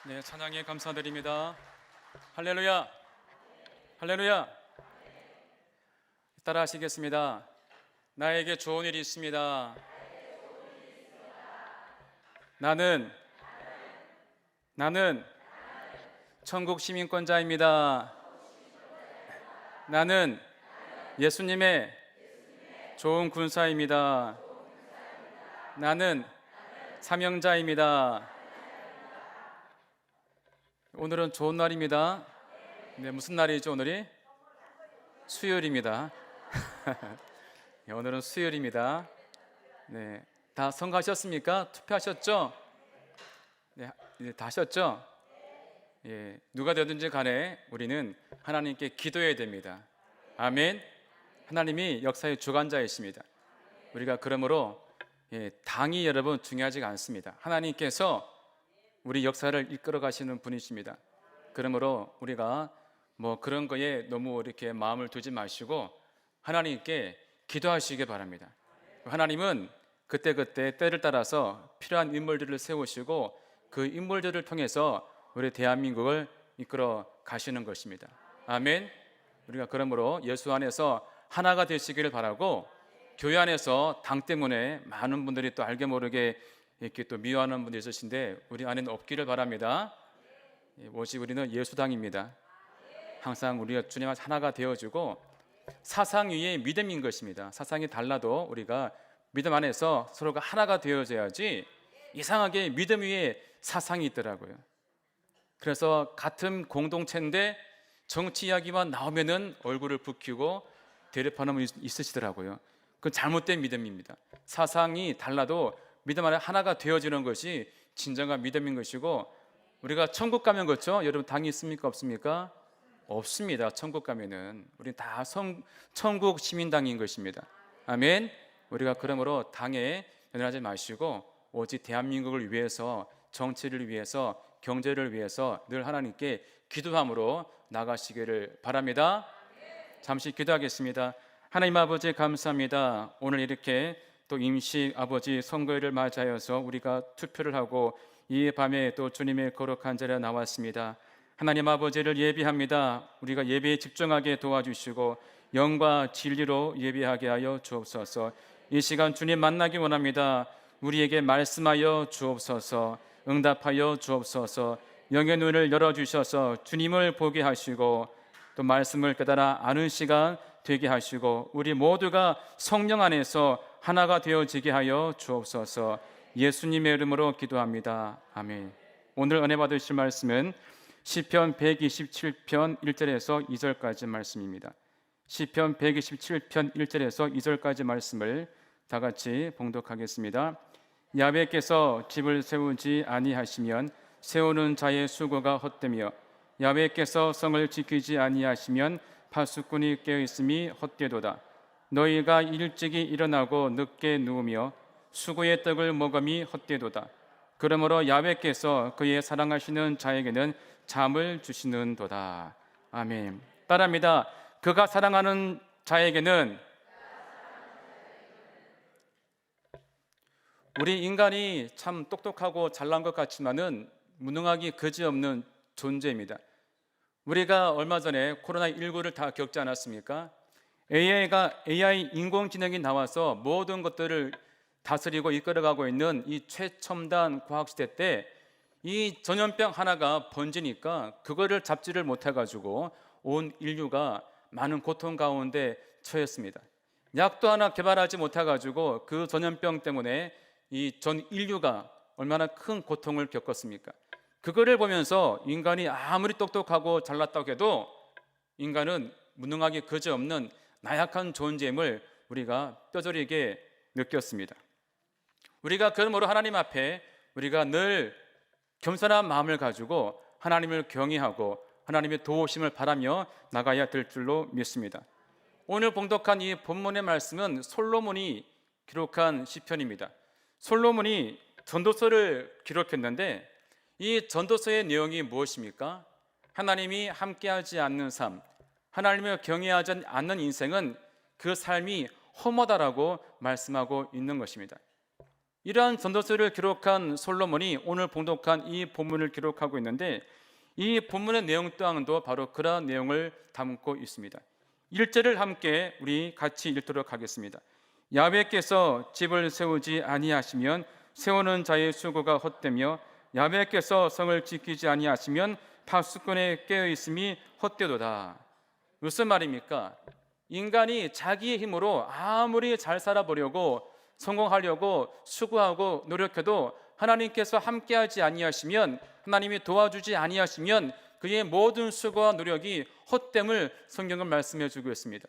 네, 찬양에 감사드립니다. 할렐루야, 할렐루야. 따라 하시겠습니다. 나에게 좋은 일이 있습니다. 나는 천국 시민권자입니다. 나는 예수님의 좋은 군사입니다. 나는 사명자입니다. 오늘은 좋은 날입니다. 네, 무슨 날이죠? 오늘이 수요일입니다. 네, 오늘은 수요일입니다. 네, 다 선거하셨습니까? 투표하셨죠? 네, 다 하셨죠? 예, 누가 되든지 간에 우리는 하나님께 기도해야 됩니다. 아멘. 하나님이 역사의 주관자이십니다. 우리가 그러므로 당이 여러분 중요하지가 않습니다. 하나님께서 우리 역사를 이끌어 가시는 분이십니다. 그러므로 우리가 그런 거에 너무 이렇게 마음을 두지 마시고 하나님께 기도하시기 바랍니다. 하나님은 그때그때 때를 따라서 필요한 인물들을 세우시고 그 인물들을 통해서 우리 대한민국을 이끌어 가시는 것입니다. 아멘. 우리가 그러므로 예수 안에서 하나가 되시기를 바라고, 교회 안에서 당 때문에 많은 분들이 또 알게 모르게 이렇게 또 미워하는 분들이 있으신데 우리 안에는 없기를 바랍니다. 오직 우리는 예수당입니다. 항상 우리가 주님 안에서 하나가 되어주고, 사상 위에 믿음인 것입니다. 사상이 달라도 우리가 믿음 안에서 서로가 하나가 되어져야지, 이상하게 믿음 위에 사상이 있더라고요. 그래서 같은 공동체인데 정치 이야기만 나오면은 얼굴을 붉히고 대립하는 분이 있으시더라고요. 그건 잘못된 믿음입니다. 사상이 달라도 믿음 안에 하나가 되어지는 것이 진정한 믿음인 것이고, 우리가 천국 가면 그렇죠? 여러분 당이 있습니까? 없습니까? 없습니다. 천국 가면은 우리는 다 천국 시민당인 것입니다. 아멘. 우리가 그러므로 당에 연연하지 마시고 오직 대한민국을 위해서, 정치를 위해서, 경제를 위해서 늘 하나님께 기도함으로 나가시기를 바랍니다. 잠시 기도하겠습니다. 하나님 아버지 감사합니다. 오늘 이렇게 또 임시 아버지 선거일을 맞이하여서 우리가 투표를 하고 이 밤에 또 주님의 거룩한 자리에 나왔습니다. 하나님 아버지를 예비합니다. 우리가 예배에 집중하게 도와주시고 영과 진리로 예배하게 하여 주옵소서. 이 시간 주님 만나기 원합니다. 우리에게 말씀하여 주옵소서. 응답하여 주옵소서. 영의 눈을 열어주셔서 주님을 보게 하시고 또 말씀을 깨달아 아는 시간 되게 하시고 우리 모두가 성령 안에서 하나가 되어지게 하여 주옵소서. 예수님의 이름으로 기도합니다. 아멘. 오늘 은혜 받으실 말씀은 시편 127편 1절에서 2절까지 말씀입니다. 시편 127편 1절에서 2절까지 말씀을 다 같이 봉독하겠습니다. 야훼께서 집을 세우지 아니하시면 세우는 자의 수고가 헛되며 야훼께서 성을 지키지 아니하시면 파수꾼이 깨어있음이 헛되도다. 너희가 일찍이 일어나고 늦게 누우며 수고의 떡을 먹음이 헛되도다. 그러므로 야훼께서 그의 사랑하시는 자에게는 잠을 주시는도다. 아멘. 따라합니다. 그가 사랑하는 자에게는, 우리 인간이 참 똑똑하고 잘난 것 같지만은 무능하기 그지없는 존재입니다. 우리가 얼마 전에 코로나19를 다 겪지 않았습니까? AI 인공지능이 나와서 모든 것들을 다스리고 이끌어가고 있는 이 최첨단 과학시대 때 이 전염병 하나가 번지니까 그거를 잡지를 못해가지고 온 인류가 많은 고통 가운데 처했습니다. 약도 하나 개발하지 못해가지고 그 전염병 때문에 이 전 인류가 얼마나 큰 고통을 겪었습니까? 그거를 보면서 인간이 아무리 똑똑하고 잘났다고 해도 인간은 무능하기 그지없는 나약한 존재임을 우리가 뼈저리게 느꼈습니다. 우리가 그러므로 하나님 앞에 우리가 늘 겸손한 마음을 가지고 하나님을 경외하고 하나님의 도우심을 바라며 나가야 될 줄로 믿습니다. 오늘 봉독한 이 본문의 말씀은 솔로몬이 기록한 시편입니다. 솔로몬이 전도서를 기록했는데 이 전도서의 내용이 무엇입니까? 하나님이 함께하지 않는 삶, 하나님을 경외하지 않는 인생은 그 삶이 험하다라고 말씀하고 있는 것입니다. 이러한 전도서를 기록한 솔로몬이 오늘 봉독한 이 본문을 기록하고 있는데, 이 본문의 내용 또한도 바로 그러한 내용을 담고 있습니다. 1절을 함께 우리 같이 읽도록 하겠습니다. 야훼께서 집을 세우지 아니하시면 세우는 자의 수고가 헛되며 야훼께서 성을 지키지 아니하시면 파수꾼의 깨어있음이 헛되도다. 무슨 말입니까? 인간이 자기의 힘으로 아무리 잘 살아보려고 성공하려고 수고하고 노력해도 하나님께서 함께하지 아니하시면, 하나님이 도와주지 아니하시면 그의 모든 수고와 노력이 헛됨을 성경은 말씀해 주고 있습니다.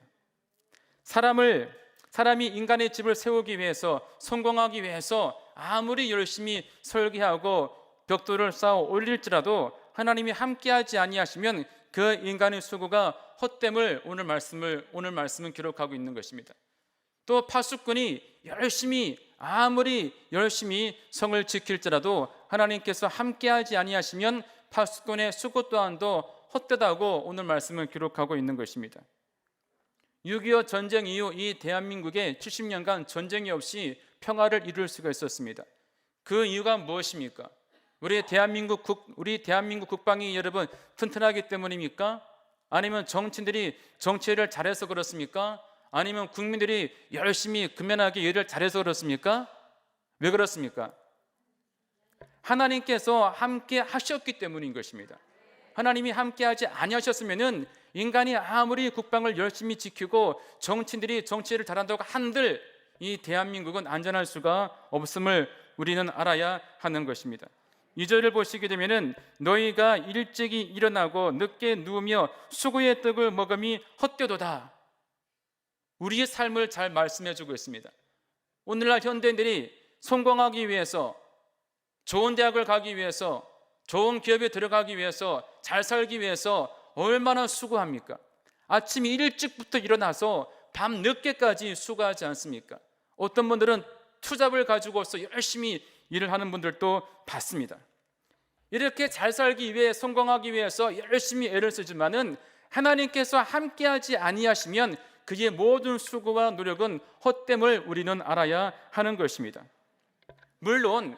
사람이 인간의 집을 세우기 위해서, 성공하기 위해서 아무리 열심히 설계하고 벽돌을 쌓아 올릴지라도 하나님이 함께하지 아니하시면 그 인간의 수고가 헛됨을 오늘 말씀은 기록하고 있는 것입니다. 또 파수꾼이 아무리 열심히 성을 지킬지라도 하나님께서 함께하지 아니하시면 파수꾼의 수고 또한도 헛되다고 오늘 말씀을 기록하고 있는 것입니다. 6.25 전쟁 이후 이 대한민국에 70년간 전쟁이 없이 평화를 이룰 수가 있었습니다. 그 이유가 무엇입니까? 우리 대한민국 국방이 여러분 튼튼하기 때문입니까? 아니면 정치인들이 정치를 잘해서 그렇습니까? 아니면 국민들이 열심히 근면하게 일을 잘해서 그렇습니까? 왜 그렇습니까? 하나님께서 함께 하셨기 때문인 것입니다. 하나님이 함께 하지 아니하셨으면은 인간이 아무리 국방을 열심히 지키고 정치인들이 정치를 잘한다고 한들 이 대한민국은 안전할 수가 없음을 우리는 알아야 하는 것입니다. 2절을 보시게 되면은 너희가 일찍이 일어나고 늦게 누우며 수고의 떡을 먹음이 헛되도다. 우리의 삶을 잘 말씀해 주고 있습니다. 오늘날 현대인들이 성공하기 위해서, 좋은 대학을 가기 위해서, 좋은 기업에 들어가기 위해서, 잘 살기 위해서 얼마나 수고합니까? 아침 일찍부터 일어나서 밤 늦게까지 수고하지 않습니까? 어떤 분들은 투잡을 가지고서 열심히 일을 하는 분들도 봤습니다. 이렇게 잘 살기 위해, 성공하기 위해서 열심히 애를 쓰지만은 하나님께서 함께하지 아니하시면 그의 모든 수고와 노력은 헛됨을 우리는 알아야 하는 것입니다. 물론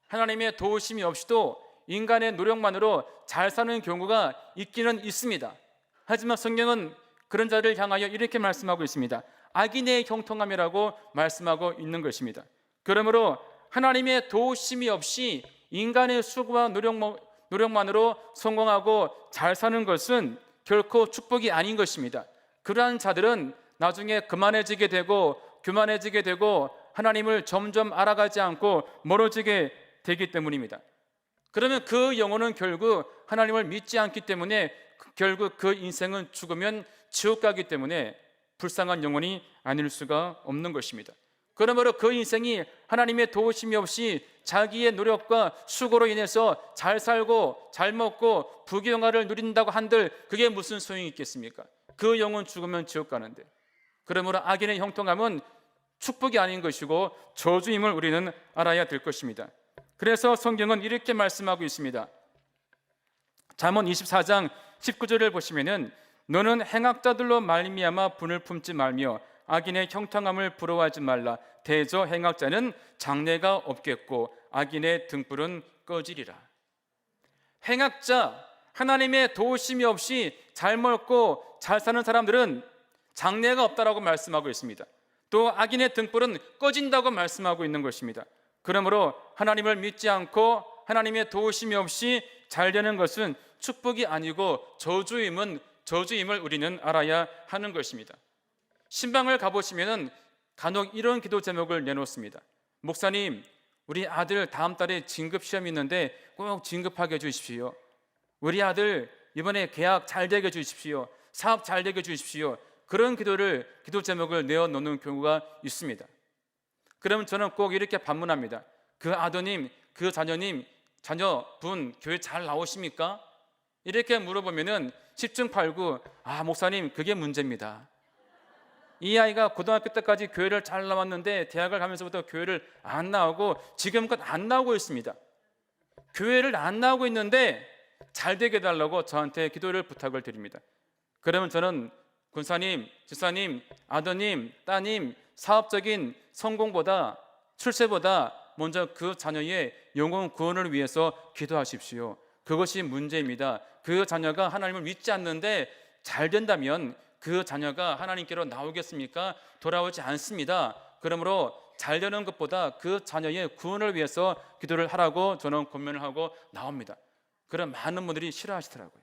하나님의 도우심이 없이도 인간의 노력만으로 잘 사는 경우가 있기는 있습니다. 하지만 성경은 그런 자를 향하여 이렇게 말씀하고 있습니다. 악인의 형통함이라고 말씀하고 있는 것입니다. 그러므로 하나님의 도우심이 없이 인간의 수고와 노력만으로 성공하고 잘 사는 것은 결코 축복이 아닌 것입니다. 그러한 자들은 나중에 교만해지게 되고 하나님을 점점 알아가지 않고 멀어지게 되기 때문입니다. 그러면 그 영혼은 결국 하나님을 믿지 않기 때문에 결국 그 인생은 죽으면 지옥 가기 때문에 불쌍한 영혼이 아닐 수가 없는 것입니다. 그러므로 그 인생이 하나님의 도우심이 없이 자기의 노력과 수고로 인해서 잘 살고 잘 먹고 부귀영화를 누린다고 한들 그게 무슨 소용이 있겠습니까? 그 영혼 죽으면 지옥 가는데. 그러므로 악인의 형통함은 축복이 아닌 것이고 저주임을 우리는 알아야 될 것입니다. 그래서 성경은 이렇게 말씀하고 있습니다. 잠언 24장 19절을 보시면은 너는 행악자들로 말미암아 분을 품지 말며 악인의 형통함을 부러워하지 말라. 대저 행악자는 장래가 없겠고 악인의 등불은 꺼지리라. 행악자, 하나님의 도우심이 없이 잘 먹고 잘 사는 사람들은 장래가 없다라고 말씀하고 있습니다. 또 악인의 등불은 꺼진다고 말씀하고 있는 것입니다. 그러므로 하나님을 믿지 않고 하나님의 도우심이 없이 잘 되는 것은 축복이 아니고 저주임을 우리는 알아야 하는 것입니다. 신방을 가보시면 간혹 이런 기도 제목을 내놓습니다. 목사님, 우리 아들 다음 달에 진급 시험이 있는데 꼭 진급하게 해주십시오. 우리 아들 이번에 계약 잘 되게 해주십시오. 사업 잘 되게 해주십시오. 그런 기도 제목을 내어놓는 경우가 있습니다. 그러면 저는 꼭 이렇게 반문합니다. 그 아드님, 그 자녀분 교회 잘 나오십니까? 이렇게 물어보면은 10중 8구 목사님 그게 문제입니다. 이 아이가 고등학교 때까지 교회를 잘 나왔는데 대학을 가면서부터 교회를 안 나오고 지금껏 안 나오고 있습니다. 교회를 안 나오고 있는데 잘 되게 해달라고 저한테 기도를 부탁을 드립니다. 그러면 저는 군사님, 지사님, 아드님, 따님 사업적인 성공보다 출세보다 먼저 그 자녀의 영혼 구원을 위해서 기도하십시오. 그것이 문제입니다. 그 자녀가 하나님을 믿지 않는데 잘 된다면 그 자녀가 하나님께로 나오겠습니까? 돌아오지 않습니다. 그러므로 잘 되는 것보다 그 자녀의 구원을 위해서 기도를 하라고 저는 권면을 하고 나옵니다. 그런 많은 분들이 싫어하시더라고요.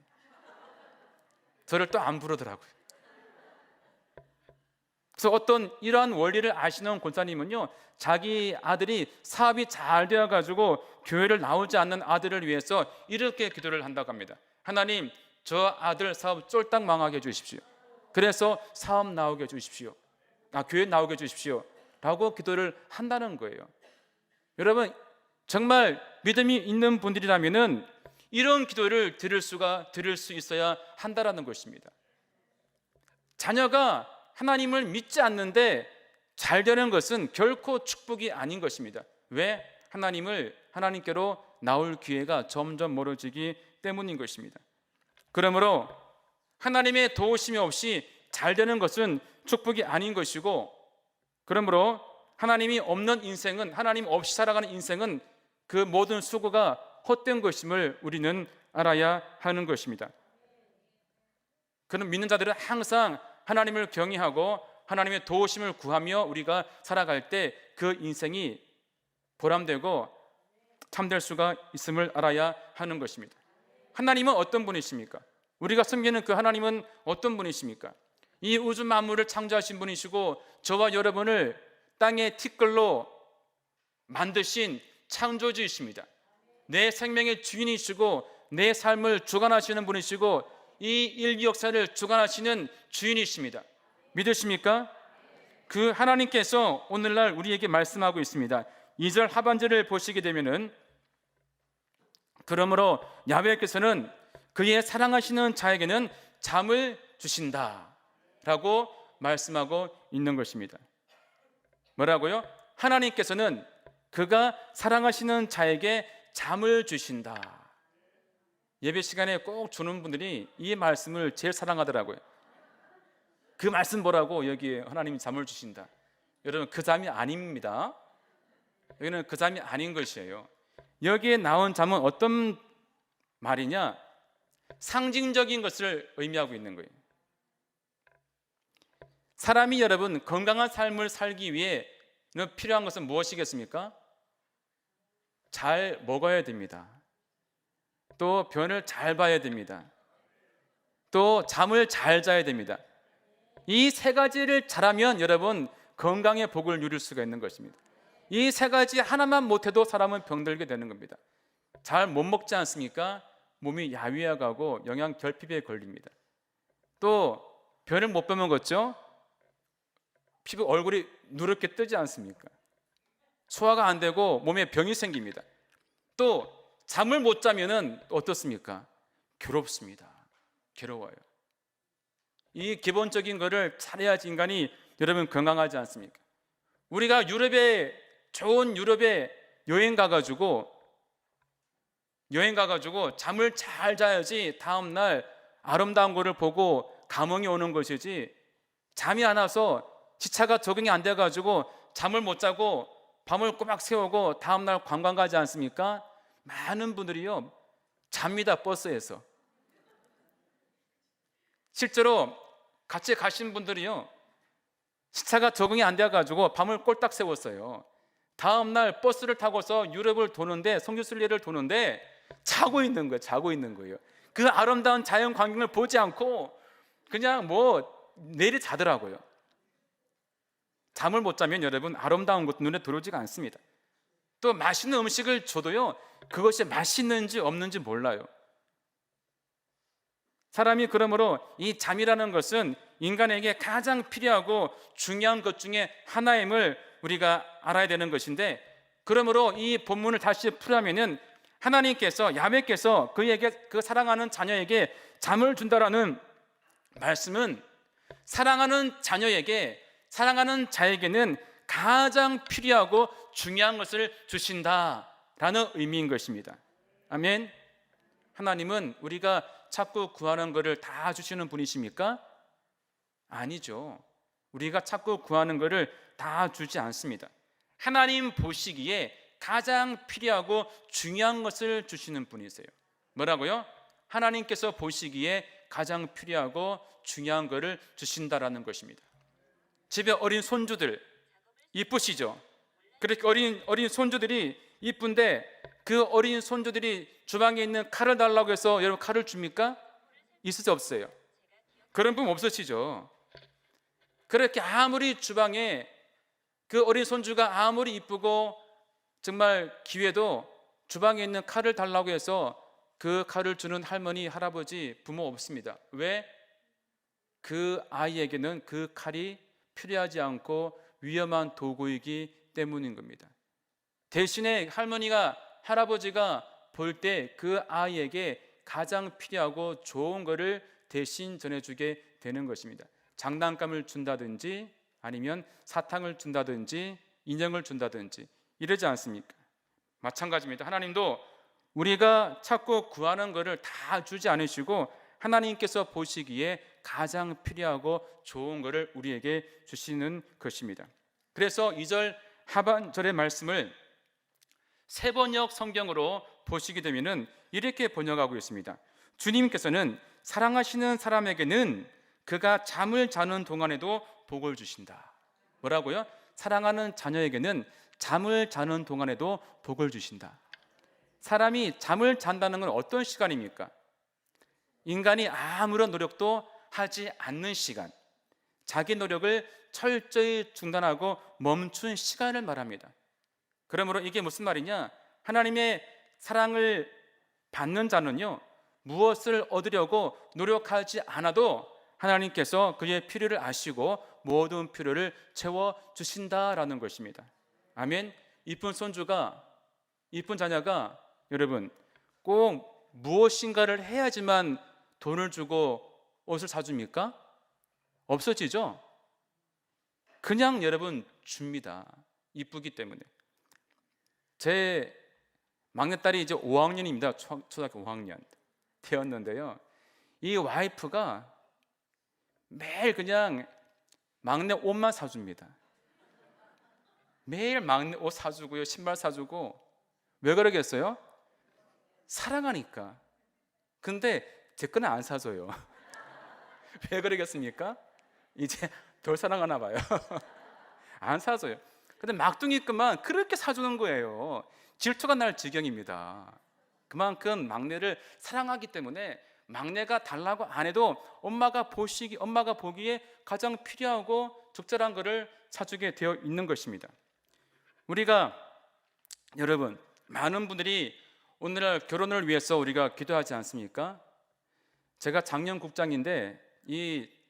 저를 또 안 부르더라고요. 그래서 어떤 이러한 원리를 아시는 권사님은요, 자기 아들이 사업이 잘 되어가지고 교회를 나오지 않는 아들을 위해서 이렇게 기도를 한다고 합니다. 하나님, 저 아들 사업 쫄딱 망하게 해주십시오. 그래서 사업 나오게 해주십시오. 교회 나오게 해주십시오. 라고 기도를 한다는 거예요. 여러분, 정말 믿음이 있는 분들이라면은 이런 기도를 드릴 수 있어야 한다라는 것입니다. 자녀가 하나님을 믿지 않는데 잘 되는 것은 결코 축복이 아닌 것입니다. 왜? 하나님께로 나올 기회가 점점 멀어지기 때문인 것입니다. 그러므로 하나님의 도우심이 없이 잘 되는 것은 축복이 아닌 것이고, 그러므로 하나님이 없는 인생은, 하나님 없이 살아가는 인생은 그 모든 수고가 헛된 것임을 우리는 알아야 하는 것입니다. 그런 믿는 자들은 항상 하나님을 경외하고 하나님의 도우심을 구하며 우리가 살아갈 때 그 인생이 보람되고 참될 수가 있음을 알아야 하는 것입니다. 하나님은 어떤 분이십니까? 우리가 섬기는 그 하나님은 어떤 분이십니까? 이 우주 만물을 창조하신 분이시고 저와 여러분을 땅의 티끌로 만드신 창조주이십니다. 내 생명의 주인이시고 내 삶을 주관하시는 분이시고 이 인류 역사를 주관하시는 주인이십니다. 믿으십니까? 그 하나님께서 오늘날 우리에게 말씀하고 있습니다. 2절 하반절을 보시게 되면은, 그러므로 야훼께서는 그의 사랑하시는 자에게는 잠을 주신다 라고 말씀하고 있는 것입니다. 뭐라고요? 하나님께서는 그가 사랑하시는 자에게 잠을 주신다. 예배 시간에 꼭 주는 분들이 이 말씀을 제일 사랑하더라고요. 그 말씀 보라고 여기에 하나님이 잠을 주신다. 여러분, 그 잠이 아닙니다. 여기는 그 잠이 아닌 것이에요. 여기에 나온 잠은 어떤 말이냐? 상징적인 것을 의미하고 있는 거예요. 사람이 여러분 건강한 삶을 살기 위해 필요한 것은 무엇이겠습니까? 잘 먹어야 됩니다. 또 변을 잘 봐야 됩니다. 또 잠을 잘 자야 됩니다. 이 세 가지를 잘하면 여러분 건강의 복을 누릴 수가 있는 것입니다. 이 세 가지 하나만 못해도 사람은 병들게 되는 겁니다. 잘 못 먹지 않습니까? 몸이 야위어가고 영양 결핍에 걸립니다. 또 변을 못 보면 걷죠? 피부 얼굴이 누렇게 뜨지 않습니까? 소화가 안 되고 몸에 병이 생깁니다. 또 잠을 못 자면은 어떻습니까? 괴롭습니다. 괴로워요. 이 기본적인 거를 잘해야지 인간이 여러분 건강하지 않습니까? 우리가 좋은 유럽에 여행 가가지고 잠을 잘 자야지 다음날 아름다운 거를 보고 감흥이 오는 것이지, 잠이 안 와서 시차가 적응이 안 돼가지고 잠을 못 자고 밤을 꼬박 새우고 다음날 관광 가지 않습니까? 많은 분들이요 잡니다. 버스에서. 실제로 같이 가신 분들이요 시차가 적응이 안 돼가지고 밤을 꼴딱 새웠어요. 다음날 버스를 타고서 유럽을 도는데, 성지순례를 도는데 자고 있는 거예요. 그 아름다운 자연 광경을 보지 않고 그냥 내리 자더라고요. 잠을 못 자면 여러분 아름다운 것도 눈에 들어오지가 않습니다. 또 맛있는 음식을 줘도요 그것이 맛있는지 없는지 몰라요. 사람이 그러므로 이 잠이라는 것은 인간에게 가장 필요하고 중요한 것 중에 하나임을 우리가 알아야 되는 것인데, 그러므로 이 본문을 다시 풀자면은 하나님께서, 야훼께서 그 사랑하는 자녀에게 잠을 준다라는 말씀은 사랑하는 자에게는 가장 필요하고 중요한 것을 주신다라는 의미인 것입니다. 아멘. 하나님은 우리가 자꾸 구하는 것을 다 주시는 분이십니까? 아니죠. 우리가 자꾸 구하는 것을 다 주지 않습니다. 하나님 보시기에 가장 필요하고 중요한 것을 주시는 분이세요. 뭐라고요? 하나님께서 보시기에 가장 필요하고 중요한 것을 주신다라는 것입니다. 집에 어린 손주들 이쁘시죠? 그렇게 어린 손주들이 이쁜데 그 어린 손주들이 주방에 있는 칼을 달라고 해서 여러분 칼을 줍니까? 있을 수 없어요. 그런 분 없으시죠? 그렇게 아무리 주방에 그 어린 손주가 아무리 이쁘고 정말 기회도 주방에 있는 칼을 달라고 해서 그 칼을 주는 할머니, 할아버지, 부모 없습니다. 왜? 그 아이에게는 그 칼이 필요하지 않고 위험한 도구이기 때문인 겁니다. 대신에 할머니가 할아버지가 볼 때 그 아이에게 가장 필요하고 좋은 것을 대신 전해주게 되는 것입니다. 장난감을 준다든지 아니면 사탕을 준다든지 인형을 준다든지 이러지 않습니까? 마찬가지입니다. 하나님도 우리가 찾고 구하는 것을 다 주지 않으시고 하나님께서 보시기에 가장 필요하고 좋은 것을 우리에게 주시는 것입니다. 그래서 2절 하반절의 말씀을 세번역 성경으로 보시게 되면은 이렇게 번역하고 있습니다. 주님께서는 사랑하시는 사람에게는 그가 잠을 자는 동안에도 복을 주신다. 뭐라고요? 사랑하는 자녀에게는 잠을 자는 동안에도 복을 주신다. 사람이 잠을 잔다는 건 어떤 시간입니까? 인간이 아무런 노력도 하지 않는 시간, 자기 노력을 철저히 중단하고 멈춘 시간을 말합니다. 그러므로 이게 무슨 말이냐? 하나님의 사랑을 받는 자는요, 무엇을 얻으려고 노력하지 않아도 하나님께서 그의 필요를 아시고 모든 필요를 채워주신다라는 것입니다. 아멘. 이쁜 손주가, 이쁜 자녀가 여러분 꼭 무엇인가를 해야지만 돈을 주고 옷을 사줍니까? 없어지죠? 그냥 여러분 줍니다. 이쁘기 때문에. 제 막내딸이 이제 5학년입니다. 초등학교 5학년 되었는데요. 이 와이프가 매일 그냥 막내 옷만 사줍니다. 매일 막내 옷 사주고요, 신발 사주고. 왜 그러겠어요? 사랑하니까. 근데 제 거는 안 사줘요. 왜 그러겠습니까? 이제 덜 사랑하나 봐요. 안 사줘요. 근데 막둥이 것만 그렇게 사주는 거예요. 질투가 날 지경입니다. 그만큼 막내를 사랑하기 때문에 막내가 달라고 안 해도 엄마가 보기에 가장 필요하고 적절한 것을 사주게 되어 있는 것입니다. 우리가 여러분 많은 분들이 오늘날 결혼을 위해서 우리가 기도하지 않습니까? 제가 작년 국장인데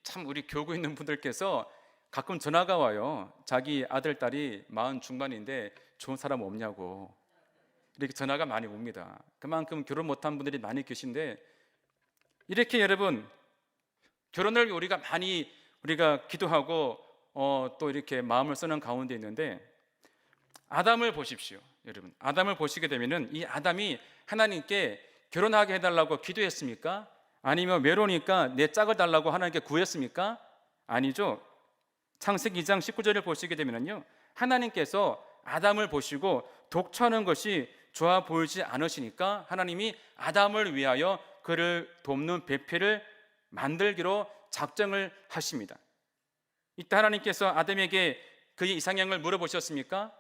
참 우리 교구에 있는 분들께서 가끔 전화가 와요. 자기 아들 딸이 40 중반인데 좋은 사람 없냐고 이렇게 전화가 많이 옵니다. 그만큼 결혼 못한 분들이 많이 계신데 이렇게 여러분 결혼을 우리가 기도하고 또 이렇게 마음을 쓰는 가운데 있는데 아담을 보십시오. 여러분 아담을 보시게 되면은 이 아담이 하나님께 결혼하게 해달라고 기도했습니까? 아니면 외로우니까 내 짝을 달라고 하나님께 구했습니까? 아니죠. 창세기 2장 19절을 보시게 되면요, 하나님께서 아담을 보시고 독처하는 것이 좋아 보이지 않으시니까 하나님이 아담을 위하여 그를 돕는 배필을 만들기로 작정을 하십니다. 이때 하나님께서 아담에게 그의 이상형을 물어보셨습니까?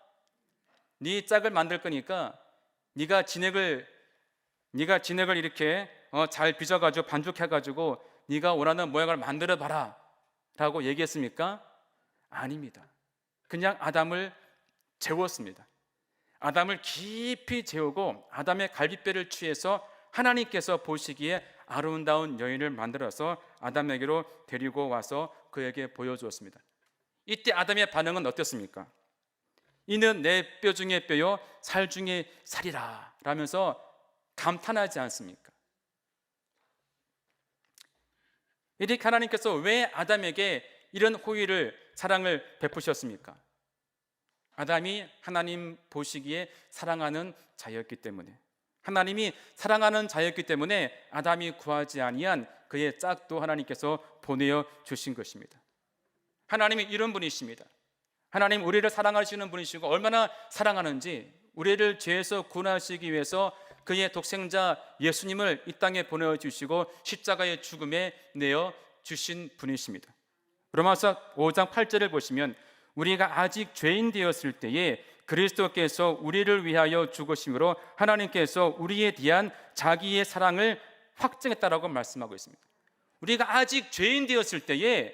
네 짝을 만들 거니까 네가 진액을 이렇게 잘 빚어가지고 반죽해가지고 네가 원하는 모양을 만들어봐라 라고 얘기했습니까? 아닙니다. 그냥 아담을 재웠습니다. 아담을 깊이 재우고 아담의 갈비뼈를 취해서 하나님께서 보시기에 아름다운 여인을 만들어서 아담에게로 데리고 와서 그에게 보여주었습니다. 이때 아담의 반응은 어땠습니까? 이는 내 뼈 중에 뼈요 살 중에 살이라 라면서 감탄하지 않습니까? 이렇게 하나님께서 왜 아담에게 이런 호의를 사랑을 베푸셨습니까? 아담이 하나님 보시기에 사랑하는 자였기 때문에, 하나님이 사랑하는 자였기 때문에 아담이 구하지 아니한 그의 짝도 하나님께서 보내어 주신 것입니다. 하나님이 이런 분이십니다. 하나님 우리를 사랑하시는 분이시고 얼마나 사랑하는지 우리를 죄에서 구원하시기 위해서 그의 독생자 예수님을 이 땅에 보내주시고 십자가의 죽음에 내어 주신 분이십니다. 로마서 5장 8절을 보시면 우리가 아직 죄인 되었을 때에 그리스도께서 우리를 위하여 죽으심으로 하나님께서 우리에 대한 자기의 사랑을 확증했다라고 말씀하고 있습니다. 우리가 아직 죄인 되었을 때에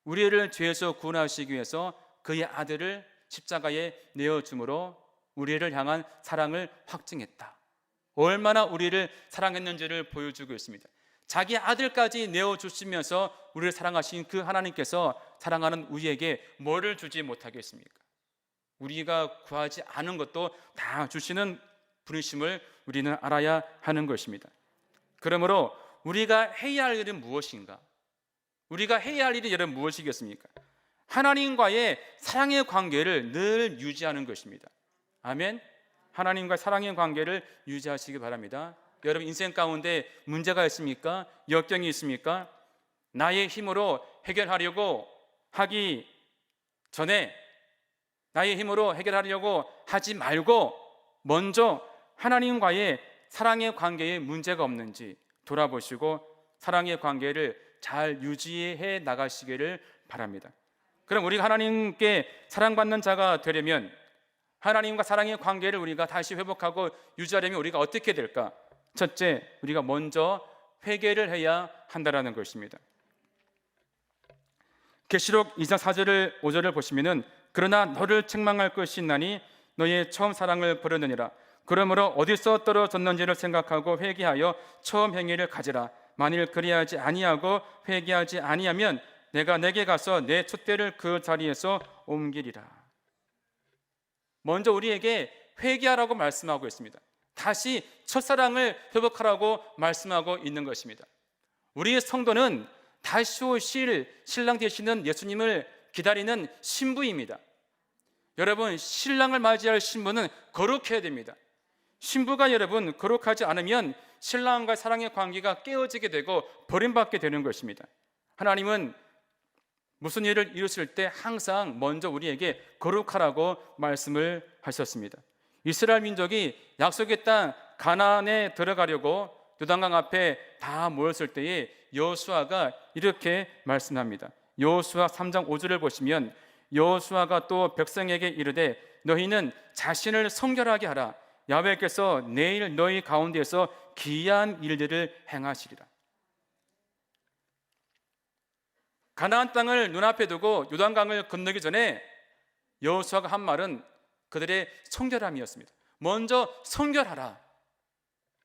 우리를 죄에서 구원하시기 위해서 그의 아들을 십자가에 내어줌으로 우리를 향한 사랑을 확증했다. 얼마나 우리를 사랑했는지를 보여주고 있습니다. 자기 아들까지 내어주시면서 우리를 사랑하신 그 하나님께서 사랑하는 우리에게 뭐를 주지 못하겠습니까? 우리가 구하지 않은 것도 다 주시는 분이심을 우리는 알아야 하는 것입니다. 그러므로 우리가 해야 할 일은 무엇인가? 우리가 해야 할 일이 여러분 무엇이겠습니까? 하나님과의 사랑의 관계를 늘 유지하는 것입니다. 아멘. 하나님과 사랑의 관계를 유지하시기 바랍니다. 여러분 인생 가운데 문제가 있습니까? 역경이 있습니까? 나의 힘으로 해결하려고 하기 전에 나의 힘으로 해결하려고 하지 말고 먼저 하나님과의 사랑의 관계에 문제가 없는지 돌아보시고 사랑의 관계를 잘 유지해 나가시기를 바랍니다. 그럼 우리가 하나님께 사랑받는 자가 되려면 하나님과 사랑의 관계를 우리가 다시 회복하고 유지하려면 우리가 어떻게 될까? 첫째, 우리가 먼저 회개를 해야 한다는 것입니다. 계시록 2장 4절을 5절을 보시면은 그러나 너를 책망할 것이 있나니 너의 처음 사랑을 버렸느니라. 그러므로 어디서 떨어졌는지를 생각하고 회개하여 처음 행위를 가지라. 만일 그리하지 아니하고 회개하지 아니하면 내가 내게 가서 내 촛대를 그 자리에서 옮기리라. 먼저 우리에게 회개하라고 말씀하고 있습니다. 다시 첫사랑을 회복하라고 말씀하고 있는 것입니다. 우리의 성도는 다시 오실 신랑 되시는 예수님을 기다리는 신부입니다. 여러분, 신랑을 맞이할 신부는 거룩해야 됩니다. 신부가 여러분 거룩하지 않으면 신랑과 사랑의 관계가 깨어지게 되고 버림받게 되는 것입니다. 하나님은 무슨 일을 이루실 때 항상 먼저 우리에게 거룩하라고 말씀을 하셨습니다. 이스라엘 민족이 약속의 땅 가나안에 들어가려고 요단강 앞에 다 모였을 때에 여호수아가 이렇게 말씀합니다. 여호수아 3장 5절을 보시면 여호수아가 또 백성에게 이르되 너희는 자신을 성결하게 하라. 야훼께서 내일 너희 가운데에서 기이한 일들을 행하시리라. 가나안 땅을 눈앞에 두고 요단강을 건너기 전에 여호수아가 한 말은 그들의 성결함이었습니다. 먼저 성결하라.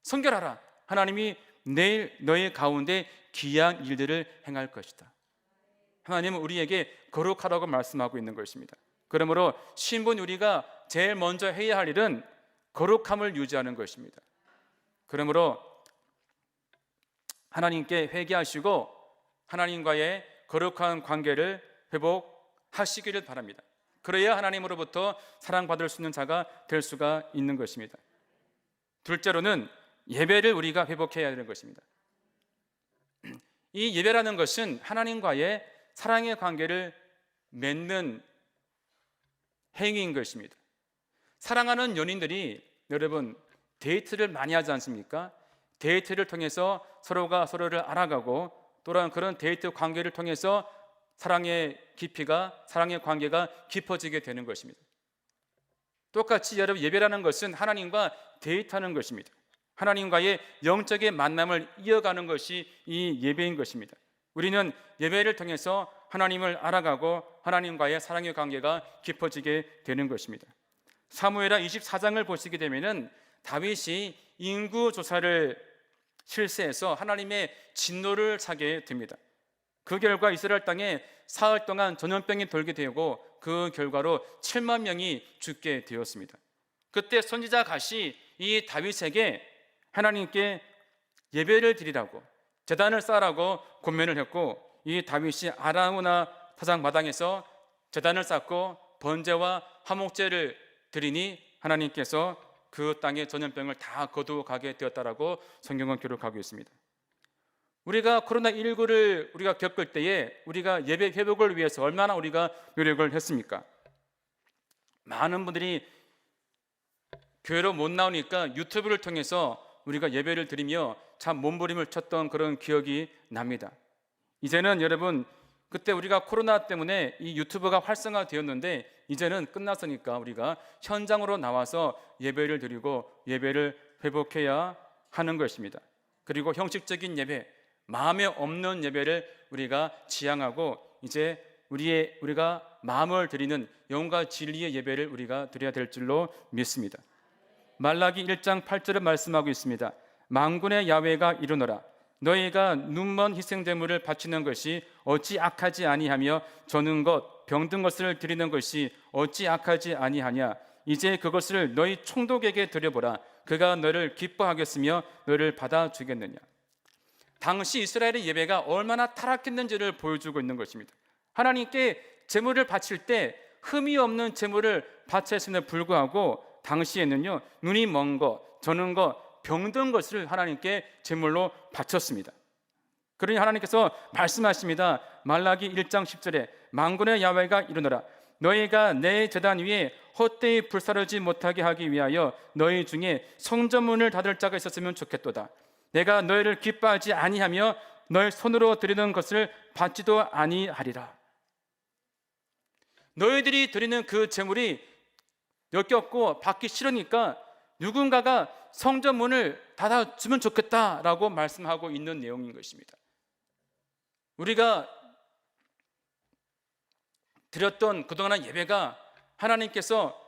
성결하라. 하나님이 내일 너희 가운데 기이한 일들을 행할 것이다. 하나님은 우리에게 거룩하라고 말씀하고 있는 것입니다. 그러므로 신분 우리가 제일 먼저 해야 할 일은 거룩함을 유지하는 것입니다. 그러므로 하나님께 회개하시고 하나님과의 거룩한 관계를 회복하시기를 바랍니다. 그래야 하나님으로부터 사랑받을 수 있는 자가 될 수가 있는 것입니다. 둘째로는 예배를 우리가 회복해야 하는 것입니다. 이 예배라는 것은 하나님과의 사랑의 관계를 맺는 행위인 것입니다. 사랑하는 연인들이 여러분 데이트를 많이 하지 않습니까? 데이트를 통해서 서로가 서로를 알아가고 또한 그런 데이트 관계를 통해서 사랑의 깊이가, 사랑의 관계가 깊어지게 되는 것입니다. 똑같이 여러분 예배라는 것은 하나님과 데이트하는 것입니다. 하나님과의 영적인 만남을 이어가는 것이 이 예배인 것입니다. 우리는 예배를 통해서 하나님을 알아가고 하나님과의 사랑의 관계가 깊어지게 되는 것입니다. 사무엘하 24장을 보시게 되면은 다윗이 인구 조사를 실시해서 하나님의 진노를 사게 됩니다. 그 결과 이스라엘 땅에 사흘 동안 전염병이 돌게 되고 그 결과로 7만 명이 죽게 되었습니다. 그때 선지자 갓이 이 다윗에게 하나님께 예배를 드리라고 제단을 쌓으라고 권면을 했고 이 다윗이 아라우나 타작 마당에서 제단을 쌓고 번제와 화목제를 드리니 하나님께서 그 땅의 전염병을 다 거두어가게 되었다라고 성경은 기록하고 있습니다. 우리가 코로나19를 우리가 겪을 때에 우리가 예배 회복을 위해서 얼마나 우리가 노력을 했습니까? 많은 분들이 교회로 못 나오니까 유튜브를 통해서 우리가 예배를 드리며 참 몸부림을 쳤던 그런 기억이 납니다. 이제는 여러분, 그때 우리가 코로나 때문에 이 유튜브가 활성화되었는데 이제는 끝났으니까 우리가 현장으로 나와서 예배를 드리고 예배를 회복해야 하는 것입니다. 그리고 형식적인 예배, 마음에 없는 예배를 우리가 지향하고 이제 우리가 마음을 드리는 영과 진리의 예배를 우리가 드려야 될 줄로 믿습니다. 말라기 1장 8절에 말씀하고 있습니다. 만군의 야훼가 이르노라. 너희가 눈먼 희생제물을 바치는 것이 어찌 악하지 아니하며 저는 것 병든 것을 드리는 것이 어찌 악하지 아니하냐. 이제 그것을 너희 총독에게 드려보라. 그가 너를 기뻐하겠으며 너를 받아주겠느냐. 당시 이스라엘의 예배가 얼마나 타락했는지를 보여주고 있는 것입니다. 하나님께 제물을 바칠 때 흠이 없는 제물을 바쳤음에도 불구하고 당시에는요, 눈이 먼 것, 저는 것, 병든 것을 하나님께 제물로 바쳤습니다. 그러니 하나님께서 말씀하십니다. 말라기 1장 10절에 만군의 야훼가 이르노라. 너희가 내 제단 위에 헛되이 불사르지 못하게 하기 위하여 너희 중에 성전문을 닫을 자가 있었으면 좋겠도다. 내가 너희를 기뻐하지 아니하며 너희 손으로 드리는 것을 받지도 아니하리라. 너희들이 드리는 그 제물이 역겹고 받기 싫으니까 누군가가 성전문을 닫아주면 좋겠다라고 말씀하고 있는 내용인 것입니다. 우리가 드렸던 그동안의 예배가 하나님께서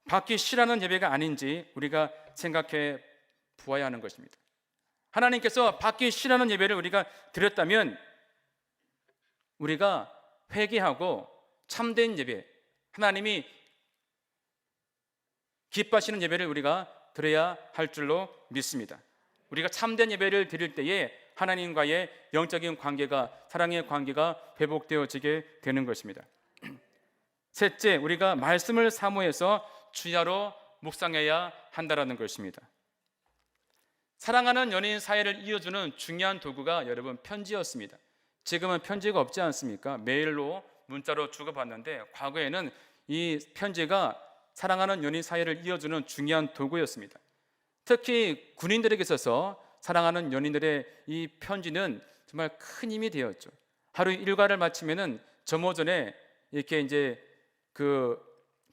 받기 싫어하는 예배가 아닌지 우리가 생각해 보아야 하는 것입니다. 하나님께서 받기 싫어하는 예배를 우리가 드렸다면 우리가 회개하고 참된 예배, 하나님이 기뻐하시는 예배를 우리가 드려야 할 줄로 믿습니다. 우리가 참된 예배를 드릴 때에 하나님과의 영적인 관계가, 사랑의 관계가 회복되어지게 되는 것입니다. 셋째, 우리가 말씀을 사모해서 주야로 묵상해야 한다는 것입니다. 사랑하는 연인 사이를 이어주는 중요한 도구가 여러분 편지였습니다. 지금은 편지가 없지 않습니까? 메일로 문자로 주고받는데 과거에는 이 편지가 사랑하는 연인 사이를 이어주는 중요한 도구였습니다. 특히 군인들에게 있어서 사랑하는 연인들의 이 편지는 정말 큰 힘이 되었죠. 하루 일과를 마치면은 점호전에 이렇게 이제 그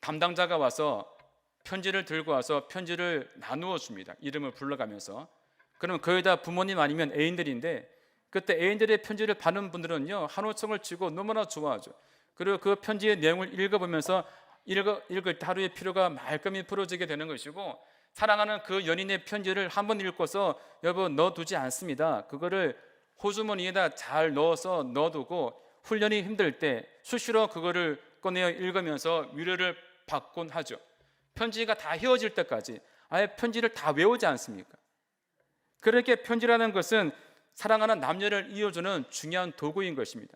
담당자가 와서 편지를 들고 와서 편지를 나누어 줍니다. 이름을 불러가면서. 그러면 거의 다 부모님 아니면 애인들인데 그때 애인들의 편지를 받는 분들은요, 한호성을 치고 너무나 좋아하죠. 그리고 그 편지의 내용을 읽어보면서 읽을 때 하루의 피로가 말끔히 풀어지게 되는 것이고, 사랑하는 그 연인의 편지를 한번 읽고서 여보 넣어두지 않습니다. 그거를 호주머니에다 잘 넣어두고 훈련이 힘들 때 수시로 그거를 꺼내어 읽으면서 위로를 받곤 하죠. 편지가 다 헤어질 때까지 아예 편지를 다 외우지 않습니까? 그렇게 편지라는 것은 사랑하는 남녀를 이어주는 중요한 도구인 것입니다.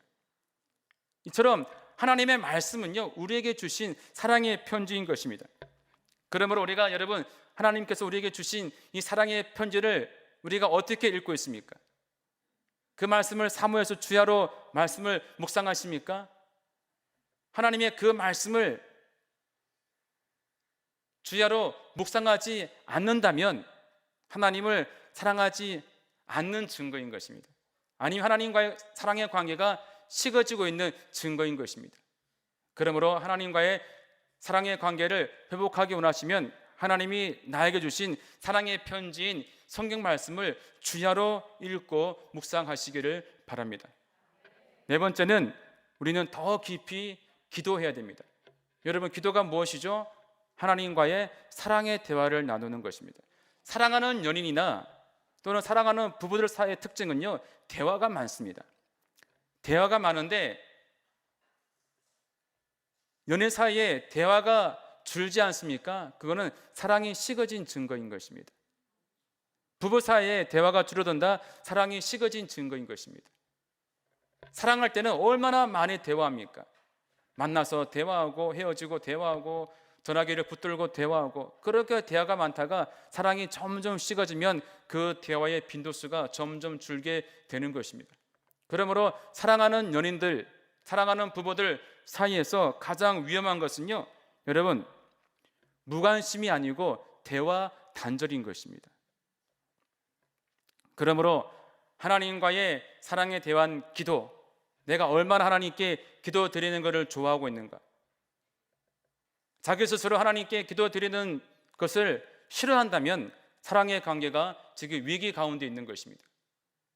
이처럼 하나님의 말씀은요, 우리에게 주신 사랑의 편지인 것입니다. 그러므로 우리가 여러분, 하나님께서 우리에게 주신 이 사랑의 편지를 우리가 어떻게 읽고 있습니까? 그 말씀을 사모해서 주야로 말씀을 묵상하십니까? 하나님의 그 말씀을 주야로 묵상하지 않는다면 하나님을 사랑하지 않는 증거인 것입니다. 아니면 하나님과의 사랑의 관계가 식어지고 있는 증거인 것입니다. 그러므로 하나님과의 사랑의 관계를 회복하기 원하시면 하나님이 나에게 주신 사랑의 편지인 성경 말씀을 주야로 읽고 묵상하시기를 바랍니다. 네 번째는 우리는 더 깊이 기도해야 됩니다. 여러분, 기도가 무엇이죠? 하나님과의 사랑의 대화를 나누는 것입니다. 사랑하는 연인이나 또는 사랑하는 부부들 사이의 특징은요, 대화가 많습니다. 대화가 많은데 연인 사이에 대화가 줄지 않습니까? 그거는 사랑이 식어진 증거인 것입니다. 부부 사이에 대화가 줄어든다, 사랑이 식어진 증거인 것입니다. 사랑할 때는 얼마나 많이 대화합니까? 만나서 대화하고 헤어지고 대화하고 전화기를 붙들고 대화하고, 그렇게 대화가 많다가 사랑이 점점 식어지면 그 대화의 빈도수가 점점 줄게 되는 것입니다. 그러므로 사랑하는 연인들, 사랑하는 부부들 사이에서 가장 위험한 것은요, 여러분, 무관심이 아니고 대화 단절인 것입니다. 그러므로 하나님과의 사랑에 대한 기도, 내가 얼마나 하나님께 기도 드리는 것을 좋아하고 있는가, 자기 스스로 하나님께 기도 드리는 것을 싫어한다면 사랑의 관계가 지금 위기 가운데 있는 것입니다.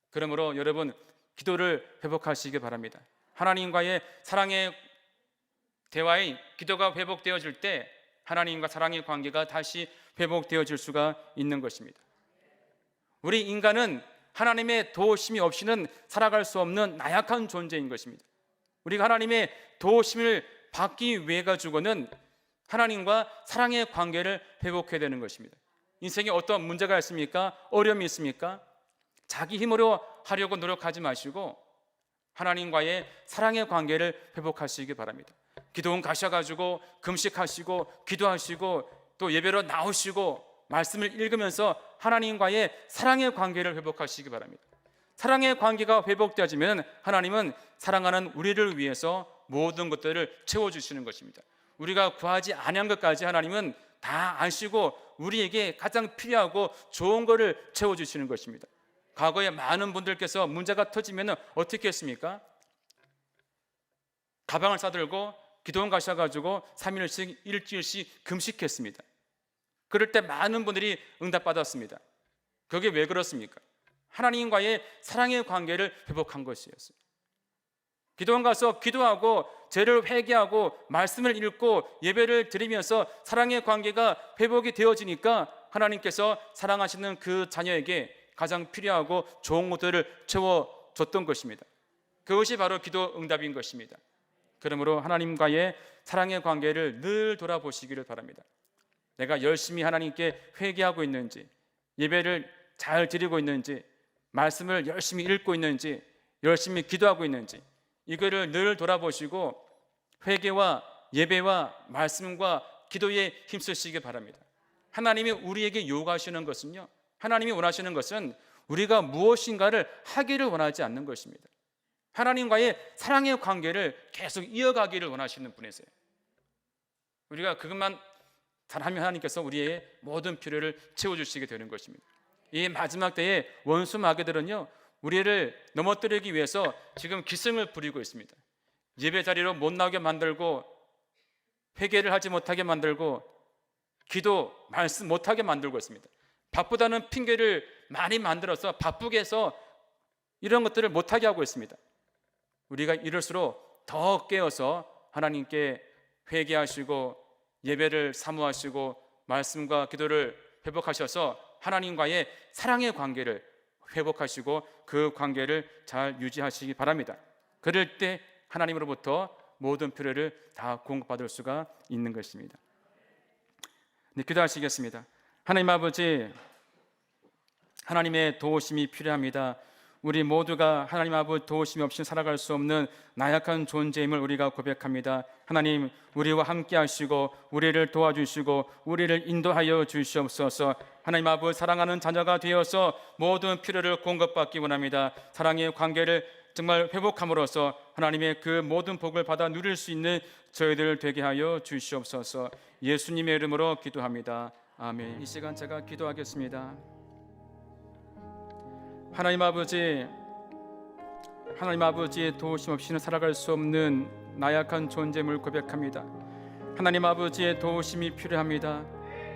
그러므로 여러분, 기도를 회복하시기 바랍니다. 하나님과의 사랑의 대화의 기도가 회복되어질 때 하나님과 사랑의 관계가 다시 회복되어질 수가 있는 것입니다. 우리 인간은 하나님의 도우심이 없이는 살아갈 수 없는 나약한 존재인 것입니다. 우리가 하나님의 도우심을 받기 위해 가지고는 하나님과 사랑의 관계를 회복해야 되는 것입니다. 인생에 어떤 문제가 있습니까? 어려움이 있습니까? 자기 힘으로 하려고 노력하지 마시고 하나님과의 사랑의 관계를 회복하시기 바랍니다. 기도원 가셔가지고 금식하시고 기도하시고 또 예배로 나오시고 말씀을 읽으면서 하나님과의 사랑의 관계를 회복하시기 바랍니다. 사랑의 관계가 회복되어지면 하나님은 사랑하는 우리를 위해서 모든 것들을 채워주시는 것입니다. 우리가 구하지 아니한 것까지 하나님은 다 아시고 우리에게 가장 필요하고 좋은 것을 채워주시는 것입니다. 과거에 많은 분들께서 문제가 터지면 어떻게 했습니까? 가방을 싸들고 기도원 가셔가지고 3일씩 일주일씩 금식했습니다. 그럴 때 많은 분들이 응답받았습니다. 그게 왜 그렇습니까? 하나님과의 사랑의 관계를 회복한 것이었어요. 기도원 가서 기도하고 죄를 회개하고 말씀을 읽고 예배를 드리면서 사랑의 관계가 회복이 되어지니까 하나님께서 사랑하시는 그 자녀에게 가장 필요하고 좋은 것들을 채워줬던 것입니다. 그것이 바로 기도 응답인 것입니다. 그러므로 하나님과의 사랑의 관계를 늘 돌아보시기를 바랍니다. 내가 열심히 하나님께 회개하고 있는지, 예배를 잘 드리고 있는지, 말씀을 열심히 읽고 있는지, 열심히 기도하고 있는지, 이거를 늘 돌아보시고 회개와 예배와 말씀과 기도에 힘쓰시기 바랍니다. 하나님이 우리에게 요구하시는 것은요, 하나님이 원하시는 것은 우리가 무엇인가를 하기를 원하지 않는 것입니다. 하나님과의 사랑의 관계를 계속 이어가기를 원하시는 분이세요. 우리가 그것만 잘하면 하나님께서 우리의 모든 필요를 채워주시게 되는 것입니다. 이 마지막 때에 원수 마귀들은요, 우리를 넘어뜨리기 위해서 지금 기승을 부리고 있습니다. 예배 자리로 못 나오게 만들고, 회개를 하지 못하게 만들고, 기도, 말씀 못하게 만들고 있습니다. 바쁘다는 핑계를 많이 만들어서 바쁘게 해서 이런 것들을 못하게 하고 있습니다. 우리가 이럴수록 더 깨어서 하나님께 회개하시고 예배를 사모하시고 말씀과 기도를 회복하셔서 하나님과의 사랑의 관계를 회복하시고 그 관계를 잘 유지하시기 바랍니다. 그럴 때 하나님으로부터 모든 필요를 다 공급받을 수가 있는 것입니다. 네, 기도하시겠습니다. 하나님 아버지, 하나님의 도우심이 필요합니다. 우리 모두가 하나님 아버지 도우심이 없이 살아갈 수 없는 나약한 존재임을 우리가 고백합니다. 하나님, 우리와 함께 하시고 우리를 도와주시고 우리를 인도하여 주시옵소서. 하나님 아버지, 사랑하는 자녀가 되어서 모든 필요를 공급받기 원합니다. 사랑의 관계를 정말 회복함으로써 하나님의 그 모든 복을 받아 누릴 수 있는 저희들 되게 하여 주시옵소서. 예수님의 이름으로 기도합니다. 아멘. 이 시간 제가 기도하겠습니다. 하나님 아버지, 하나님 아버지의 도우심 없이는 살아갈 수 없는 나약한 존재임을 고백합니다. 하나님 아버지의 도우심이 필요합니다.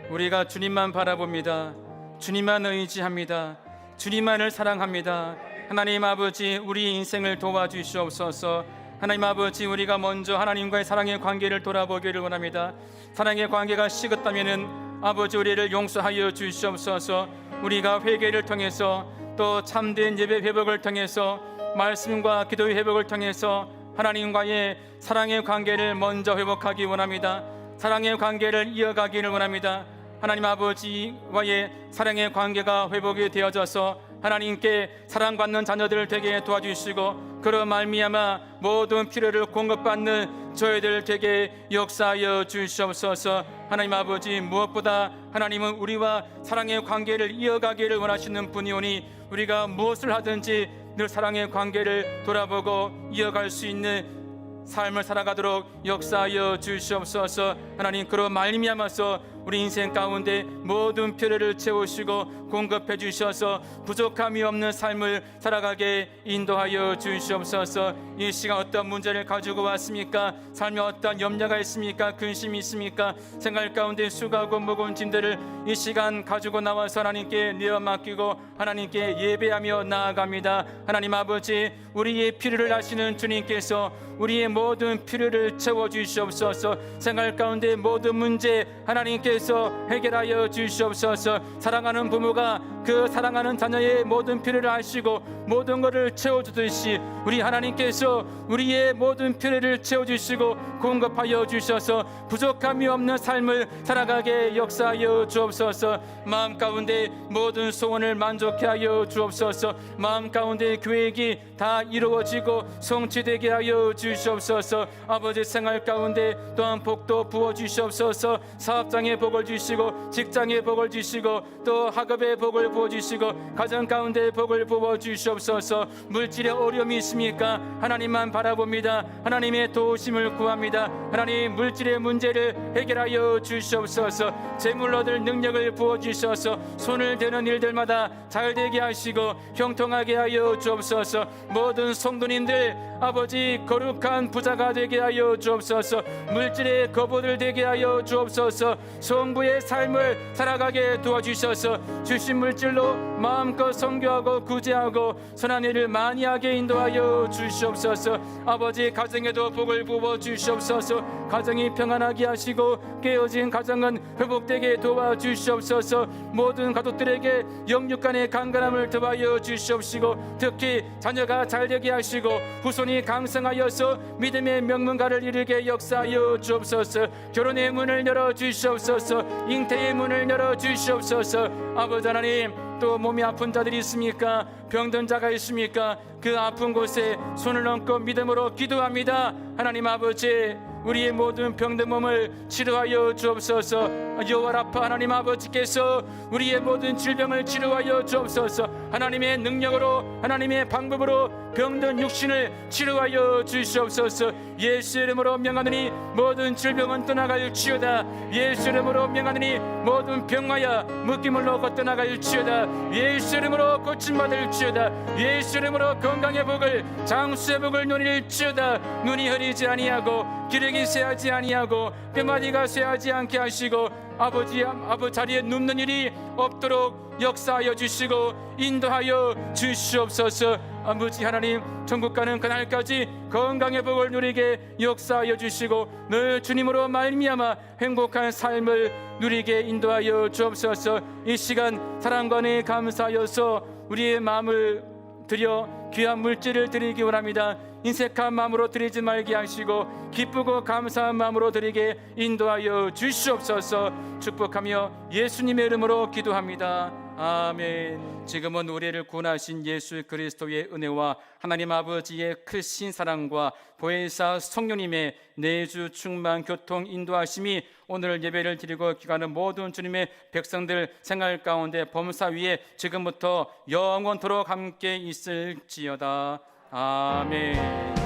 우리가 주님만 바라봅니다. 주님만 의지합니다. 주님만을 사랑합니다. 하나님 아버지, 우리 인생을 도와주시옵소서. 하나님 아버지, 우리가 먼저 하나님과의 사랑의 관계를 돌아보기를 원합니다. 사랑의 관계가 식었다면 아버지, 우리를 용서하여 주시옵소서. 우리가 회개를 통해서 또 참된 예배 회복을 통해서 말씀과 기도의 회복을 통해서 하나님과의 사랑의 관계를 먼저 회복하기 원합니다. 사랑의 관계를 이어가기를 원합니다. 하나님 아버지와의 사랑의 관계가 회복이 되어져서 하나님께 사랑받는 자녀들 되게 도와주시고 그로 말미암아 모든 필요를 공급받는 저희들 되게 역사하여 주시옵소서. 하나님 아버지, 무엇보다 하나님은 우리와 사랑의 관계를 이어가기를 원하시는 분이오니 우리가 무엇을 하든지 늘 사랑의 관계를 돌아보고 이어갈 수 있는 삶을 살아가도록 역사하여 주시옵소서. 하나님, 그로 말미암아서 우리 인생 가운데 모든 필요를 채우시고 공급해 주셔서 부족함이 없는 삶을 살아가게 인도하여 주시옵소서. 이 시간 어떤 문제를 가지고 왔습니까? 삶에 어떤 염려가 있습니까? 근심이 있습니까? 생활 가운데 수고하고 무거운 짐들을 이 시간 가지고 나와서 하나님께 내어 맡기고 하나님께 예배하며 나아갑니다. 하나님 아버지, 우리의 필요를 아시는 주님께서 우리의 모든 필요를 채워주시옵소서. 생활 가운데 모든 문제 하나님께서 해결하여 주시옵소서. 사랑하는 부모가 그 사랑하는 자녀의 모든 필요를 아시고 모든 것을 채워주듯이 우리 하나님께서 우리의 모든 필요를 채워주시고 공급하여 주셔서 부족함이 없는 삶을 살아가게 역사하여 주옵소서. 마음 가운데 모든 소원을 만족케 하여 주옵소서. 마음 가운데 계획이 다 이루어지고 성취되게 하여 주시옵소서. 아버지, 생활 가운데 또한 복도 부어 주시옵소서. 사업장에 복을 주시고 직장에 복을 주시고 또 학업에 복을 부어 주시고 가정 가운데 복을 부어 주시옵소서. 물질에 어려움이 있습니까? 하나님만 바라봅니다. 하나님의 도우심을 구합니다. 하나님, 물질의 문제를 해결하여 주시옵소서. 재물 얻을 능력을 부어 주셔서 손을 대는 일들마다 잘 되게 하시고 형통하게 하여 주옵소서. 모든 성도님들 아버지, 거룩한 부자가 되게 하여 주옵소서. 물질의 거부들 되게 하여 주옵소서. 성부의 삶을 살아가게 도와주셔서 주신 물질로 마음껏 선교하고 구제하고 선한 일을 많이 하게 인도하여 주시옵소서. 아버지, 가정에도 복을 부어 주시옵소서. 가정이 평안하게 하시고 깨어진 가정은 회복되게 도와주시옵소서. 모든 가족들에게 영육간의 강건함을 더하여 주시옵시고 특히 자녀가 잘되게 하시고 후손이 강성하여서 믿음의 명문가를 이루게 역사하여 주옵소서. 결혼의 문을 열어 주시옵소서. 잉태의 문을 열어 주시옵소서. 아버지 하나님, 또 몸이 아픈 자들이 있습니까? 병든 자가 있습니까? 그 아픈 곳에 손을 얹고 믿음으로 기도합니다. 하나님 아버지, 우리의 모든 병든 몸을 치료하여 주옵소서. 여호와 라파 하나님 아버지께서 우리의 모든 질병을 치료하여 주옵소서. 하나님의 능력으로 하나님의 방법으로 병든 육신을 치료하여 주시옵소서. 예수 이름으로 명하노니 모든 질병은 떠나갈지어다. 예수 이름으로 명하노니 모든 병마야 묶임을로 걷떠나갈지어다. 예수 이름으로 고침받을지어다. 예수 이름으로 건강의 복을 장수의 복을 누릴지어다. 눈이 흐리지 아니하고 기력이 쇠하지 아니하고 뼈마디가 쇠하지 않게 하시고 아버지 자리에 눕는 일이 없도록 역사하여 주시고 인도하여 주시옵소서. 아버지 하나님, 천국 가는 그날까지 건강의 복을 누리게 역사하여 주시고 늘 주님으로 말미암아 행복한 삶을 누리게 인도하여 주옵소서. 이 시간 사랑과 은혜에 감사하여서 우리의 마음을 드려 귀한 물질을 드리기 원합니다. 인색한 마음으로 드리지 말게 하시고 기쁘고 감사한 마음으로 드리게 인도하여 주시옵소서. 축복하며 예수님의 이름으로 기도합니다. 아멘. 지금은 우리를 구원하신 예수 그리스도의 은혜와 하나님 아버지의 크신 사랑과 보혜사 성령님의 내주 충만 교통 인도하심이 오늘 예배를 드리고 기가는 모든 주님의 백성들 생활 가운데 범사 위에 지금부터 영원토록 함께 있을지어다. 아멘.